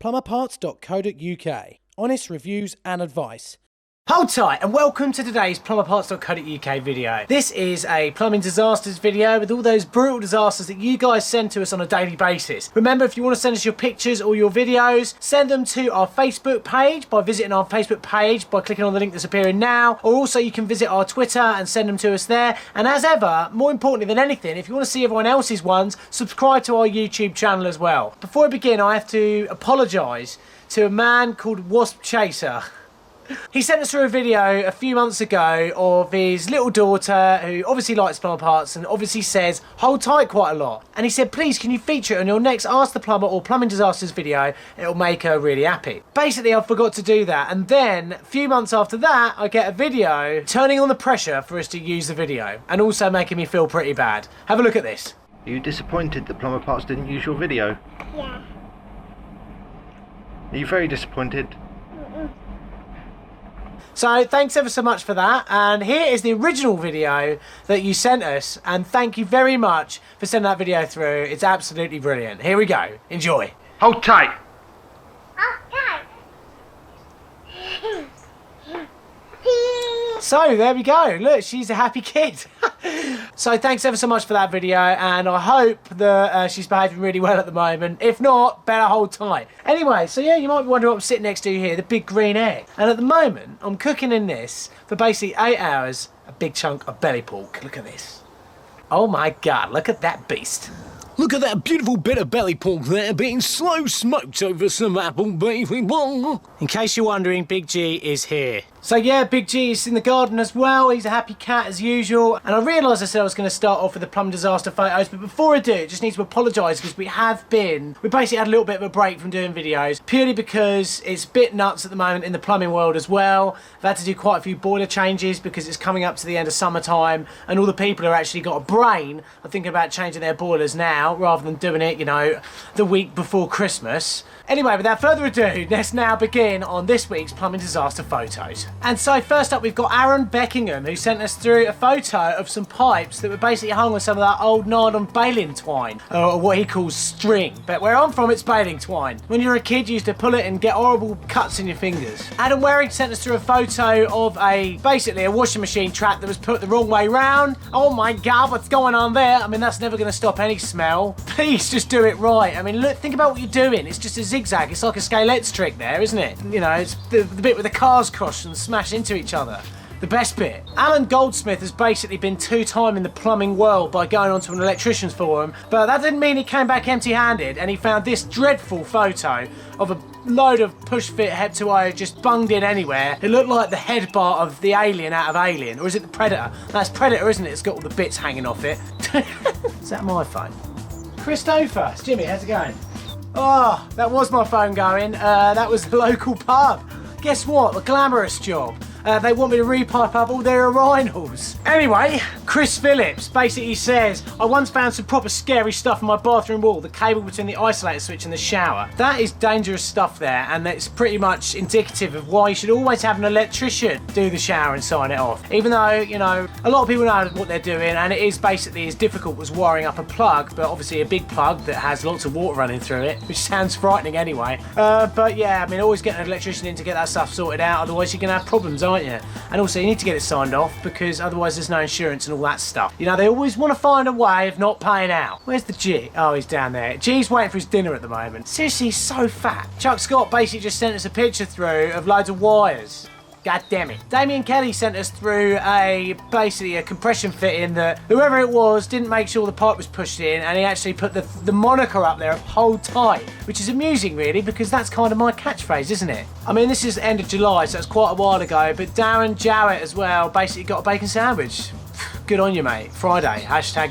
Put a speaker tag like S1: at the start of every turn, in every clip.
S1: plumberparts.co.uk. Honest reviews and advice.
S2: Hold tight and welcome to today's plumberparts.co.uk video. This is a plumbing disasters video with all those brutal disasters that you guys send to us on a daily basis. Remember, if you want to send us your pictures or your videos, send them to our Facebook page by visiting our Facebook page by clicking on the link that's appearing now, or also you can visit our Twitter and send them to us there. And as ever, more importantly than anything, if you want to see everyone else's ones, subscribe to our YouTube channel as well. Before I begin, I have to apologise to a man called Wasp Chaser. He sent us through a video a few months ago of his little daughter who obviously likes plumber parts and obviously says hold tight quite a lot. And he said, please can you feature it on your next Ask the Plumber or Plumbing Disasters video? It'll make her really happy. Basically, I forgot to do that. And then a few months after that, I get a video turning on the pressure for us to use the video and also making me feel pretty bad. Have a look at this.
S3: Are you disappointed that Plumber Parts didn't use your video?
S4: Yeah.
S3: Are you very disappointed?
S2: So thanks ever so much for that, and here is the original video that you sent us, and thank you very much for sending that video through. It's absolutely brilliant. Here we go. Enjoy.
S3: Hold tight!
S2: So there we go. Look, she's a happy kid. So thanks ever so much for that video, and I hope that she's behaving really well at the moment. If not, better hold tight. Anyway, so yeah, you might be wondering what I'm sitting next to here, the big green egg. And at the moment, I'm cooking in this for basically 8 hours, a big chunk of belly pork. Look at this. Oh my God, look at that beast.
S1: Look at that beautiful bit of belly pork there being slow smoked over some apple, baby.
S2: In case you're wondering, Big G is here. So yeah, Big G is in the garden as well. He's a happy cat as usual. And I realised I said I was going to start off with the plum disaster photos, but before I do, I just need to apologise because we basically had a little bit of a break from doing videos, purely because it's a bit nuts at the moment in the plumbing world as well. I've had to do quite a few boiler changes because it's coming up to the end of summertime, and all the people who actually got a brain are thinking about changing their boilers now rather than doing it, you know, the week before Christmas. Anyway, without further ado, let's now begin on this week's plumbing disaster photos. And so first up, we've got Aaron Beckingham, who sent us through a photo of some pipes that were basically hung with some of that old nylon baling twine, or what he calls string. But where I'm from, it's baling twine. When you're a kid, you used to pull it and get horrible cuts in your fingers. Adam Waring sent us through a photo of basically a washing machine trap that was put the wrong way round. Oh my God, what's going on there? I mean, that's never going to stop any smell. Please just do it right. I mean, look, think about what you're doing. It's just a zigzag. It's like a Scalette's trick there, isn't it? You know, it's the bit where the cars cross and smash into each other. The best bit. Alan Goldsmith has basically been two-time in the plumbing world by going onto an electrician's forum, but that didn't mean he came back empty-handed, and he found this dreadful photo of a load of push-fit Hep2O just bunged in anywhere. It looked like the head bar of the alien out of Alien, or is it the Predator? That's Predator, isn't it? It's got all the bits hanging off it. Is that my phone? Christopher, it's Jimmy, how's it going? Oh, that was my phone going. That was the local pub. Guess what? A glamorous job. They want me to repipe up all their urinals. Anyway, Chris Phillips basically says, I once found some proper scary stuff in my bathroom wall, the cable between the isolator switch and the shower. That is dangerous stuff there, and it's pretty much indicative of why you should always have an electrician do the shower and sign it off. Even though, you know, a lot of people know what they're doing, and it is basically as difficult as wiring up a plug, but obviously a big plug that has lots of water running through it, which sounds frightening anyway. But yeah, I mean, always get an electrician in to get that stuff sorted out, otherwise you're gonna have problems, aren't you? And also you need to get it signed off because otherwise there's no insurance and all that stuff. You know, they always want to find a way of not paying out. Where's the G? Oh, he's down there. G's waiting for his dinner at the moment. Seriously, he's so fat. Chuck Scott basically just sent us a picture through of loads of wires. God damn it. Damien Kelly sent us through basically a compression fitting that whoever it was didn't make sure the pipe was pushed in, and he actually put the moniker up there of hold tight, which is amusing really because that's kind of my catchphrase, isn't it? I mean, this is the end of July, so that's quite a while ago, but Darren Jowett as well basically got a bacon sandwich. Good on you, mate. Friday,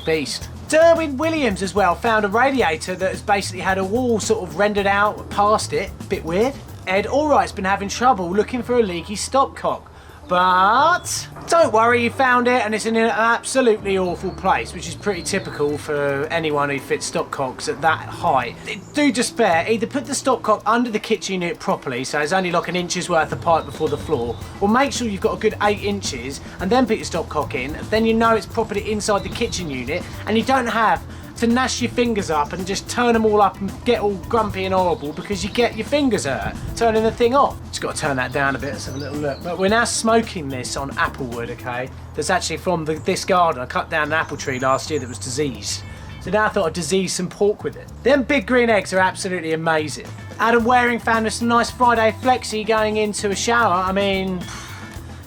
S2: #beast. Derwin Williams as well found a radiator that has basically had a wall sort of rendered out past it. Bit weird. Ed Allright's been having trouble looking for a leaky stopcock, but don't worry, you found it, and it's in an absolutely awful place, which is pretty typical for anyone who fits stopcocks at that height. Do despair, either put the stopcock under the kitchen unit properly, so it's only like an inch's worth of pipe before the floor, or make sure you've got a good 8 inches and then put your stopcock in, then you know it's properly inside the kitchen unit and you don't have to gnash your fingers up and just turn them all up and get all grumpy and horrible because you get your fingers hurt turning the thing off. Just got to turn that down a bit. Let's have a little look. But we're now smoking this on apple wood, okay? That's actually from this garden. I cut down an apple tree last year that was diseased. So now I thought I'd disease some pork with it. Them big green eggs are absolutely amazing. Adam Waring found us some nice Friday flexi going into a shower. I mean,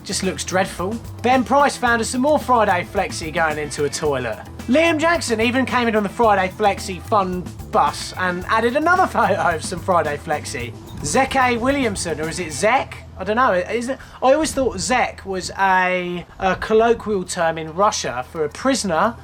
S2: just looks dreadful. Ben Price found us some more Friday flexi going into a toilet. Liam Jackson even came in on the Friday flexi fun bus and added another photo of some Friday flexi. Zeke Williamson, or is it Zek? I don't know. Is it? I always thought Zek was a colloquial term in Russia for a prisoner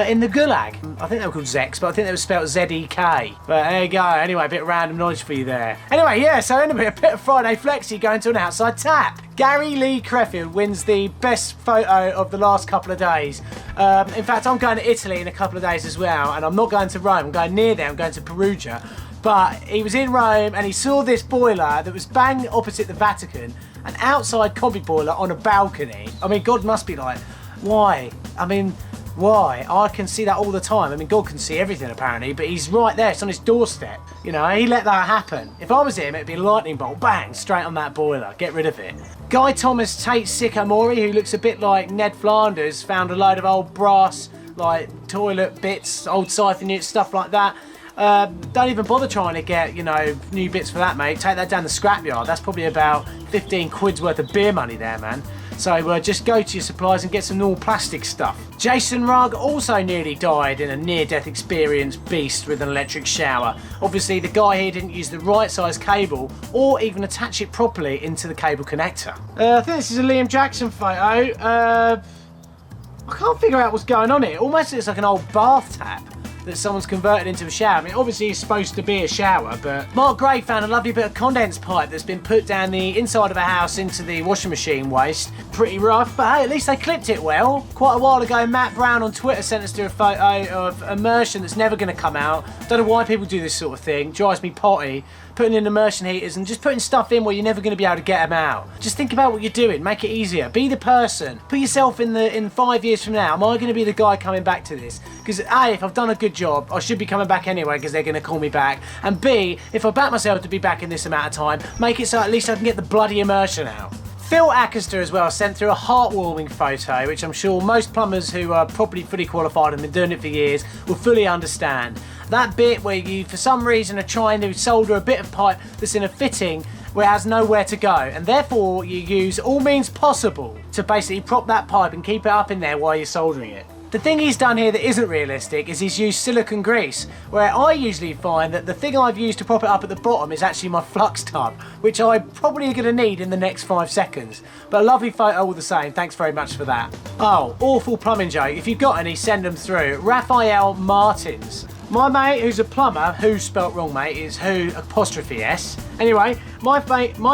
S2: in the Gulag. I think they were called Zeks, but I think they were spelled Z-E-K. But there you go. Anyway, a bit of random knowledge for you there. Anyway, yeah, so anyway, a bit of Friday flexi going to an outside tap. Gary Lee Creffield wins the best photo of the last couple of days. In fact, I'm going to Italy in a couple of days as well, and I'm not going to Rome. I'm going near there. I'm going to Perugia. But he was in Rome and he saw this boiler that was bang opposite the Vatican, an outside combi boiler on a balcony. I mean, God must be like, why? I mean, why? I can see that all the time. I mean, God can see everything apparently, but he's right there. It's on his doorstep. You know, he let that happen. If I was him, it'd be a lightning bolt, bang, straight on that boiler. Get rid of it. Guy Thomas Tate Sycamore, who looks a bit like Ned Flanders, found a load of old brass, like toilet bits, old siphon units, stuff like that. Don't even bother trying to get, you know, new bits for that, mate. Take that down the scrapyard. That's probably about 15 quid's worth of beer money there, man. So just go to your supplies and get some normal plastic stuff. Jason Rugg also nearly died in a near-death experience beast with an electric shower. Obviously, the guy here didn't use the right size cable or even attach it properly into the cable connector. I think this is a Liam Jackson photo. I can't figure out what's going on here. It almost looks like an old bath tap that someone's converted into a shower. I mean, obviously it's supposed to be a shower, but Mark Gray found a lovely bit of condense pipe that's been put down the inside of a house into the washing machine waste. Pretty rough, but hey, at least they clipped it well. Quite a while ago, Matt Brown on Twitter sent us to a photo of immersion that's never going to come out. Don't know why people do this sort of thing. Drives me potty. Putting in immersion heaters and just putting stuff in where you're never going to be able to get them out. Just think about what you're doing. Make it easier. Be the person. Put yourself in 5 years from now. Am I going to be the guy coming back to this? Because A, if I've done a good job, I should be coming back anyway because they're going to call me back. And B, if I back myself to be back in this amount of time, make it so at least I can get the bloody immersion out. Phil Ackerster as well sent through a heartwarming photo, which I'm sure most plumbers who are properly fully qualified and been doing it for years will fully understand. That bit where you, for some reason, are trying to solder a bit of pipe that's in a fitting where it has nowhere to go, and therefore you use all means possible to basically prop that pipe and keep it up in there while you're soldering it. The thing he's done here that isn't realistic is he's used silicone grease, where I usually find that the thing I've used to prop it up at the bottom is actually my flux tub, which I probably are going to need in the next 5 seconds. But a lovely photo all the same, thanks very much for that. Oh, awful plumbing joke. If you've got any, send them through. Raphael Martins. My mate, who's a plumber, who's spelt wrong, mate, is who apostrophe S. Anyway, my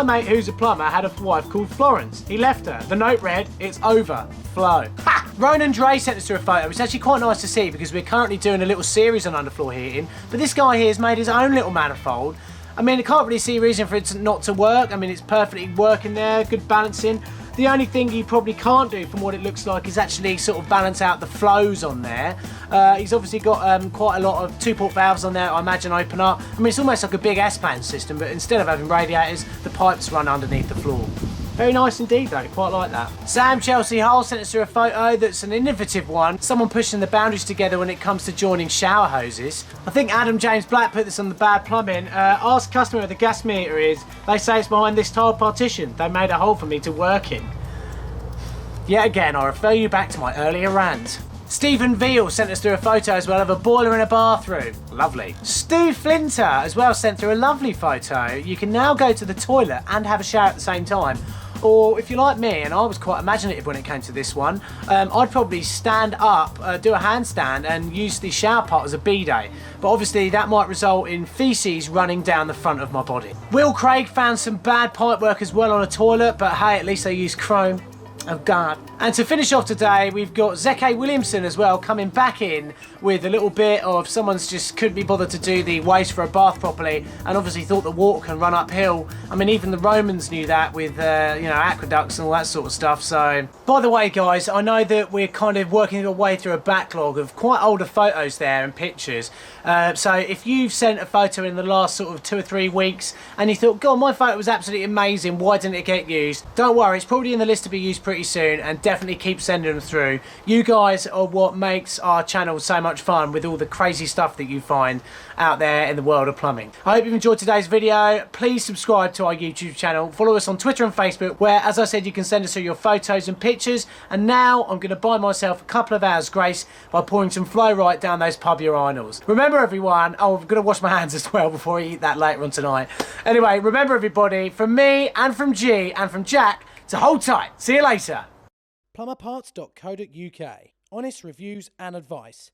S2: mate, who's a plumber, had a wife called Florence. He left her. The note read, "It's over. Flow." Ha! Ronan Dre sent us through a photo. It's actually quite nice to see because we're currently doing a little series on underfloor heating. But this guy here has made his own little manifold. I mean, I can't really see a reason for it not to work. I mean, it's perfectly working there, good balancing. The only thing you probably can't do from what it looks like is actually sort of balance out the flows on there. He's obviously got quite a lot of 2-port valves on there, I imagine, open up. I mean, it's almost like a big S-band system, but instead of having radiators, the pipes run underneath the floor. Very nice indeed though, quite like that. Sam Chelsea Hull sent us through a photo that's an innovative one. Someone pushing the boundaries together when it comes to joining shower hoses. I think Adam James Black put this on the bad plumbing. Ask customer where the gas meter is. They say it's behind this tiled partition. They made a hole for me to work in. Yet again, I refer you back to my earlier rant. Stephen Veal sent us through a photo as well of a boiler in a bathroom. Lovely. Stu Flinter as well sent through a lovely photo. You can now go to the toilet and have a shower at the same time. Or if you're like me, and I was quite imaginative when it came to this one, I'd probably stand up, do a handstand and use the shower part as a bidet. But obviously that might result in feces running down the front of my body. Will Craig found some bad pipe work as well on a toilet, but hey, at least they used chrome. Oh God. And to finish off today, we've got Zeke Williamson as well coming back in with a little bit of someone's just couldn't be bothered to do the waste for a bath properly and obviously thought the water can run uphill. I mean, even the Romans knew that with, you know, aqueducts and all that sort of stuff. So, by the way, guys, I know that we're kind of working our way through a backlog of quite older photos there and pictures. So if you've sent a photo in the last sort of 2 or 3 weeks and you thought, God, my photo was absolutely amazing, why didn't it get used? Don't worry, it's probably in the list to be used pretty soon, and definitely keep sending them through. You guys are what makes our channel so much fun with all the crazy stuff that you find out there in the world of plumbing. I hope you've enjoyed today's video. Please subscribe to our YouTube channel. Follow us on Twitter and Facebook, where, as I said, you can send us through your photos and pictures. And now I'm going to buy myself a couple of hours grace by pouring some Flow Right down those pub urinals. Remember, everyone, oh, I'm going to wash my hands as well before I eat that later on tonight. Anyway, remember, everybody, from me and from G and from Jack, to hold tight. See you later.
S4: plumberparts.co.uk. Honest reviews and advice.